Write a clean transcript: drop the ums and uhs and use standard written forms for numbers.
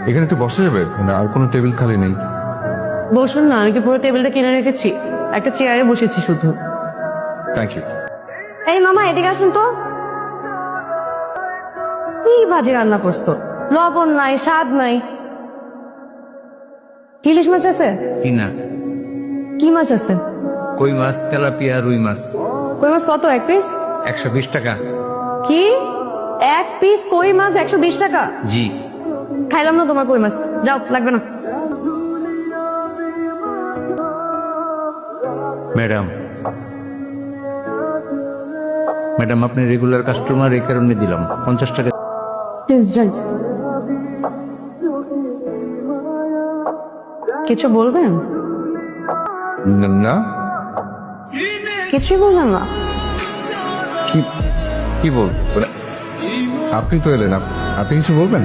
এখানে একটু বসা যাবে? মানে আর কোনো টেবিল খালি নেই। বসুন না, আমি কি পুরো টেবিলটা কিনে রেখেছি? একটা চেয়ারে বসেছি শুধু। Thank you. এই মামা এদিকে আসুন তো। কি ভাজি রান্না করছো? লবণ নাই, স্বাদ নাই। ইলিশ মাছ আছে? কিনা কি মাছ আছে? কই মাছ, তেলাপিয়া, রুই মাছ। কই মাছ কত এক পিস? 120 টাকা। কি এক পিস কই মাছ 120 টাকা? জি। খাইলাম না তোমার কই মাছ, যাও, লাগবে না। ম্যাডাম ম্যাডাম আপনি রেগুলার কাস্টমার, এই কারণে দিলাম 50 টাকা। প্লিজ যান। কিছু বলবেন? না। কিছুই বলবেন না? কি কি বল? আপনি তো এলেন, আপনি কিছু বলবেন?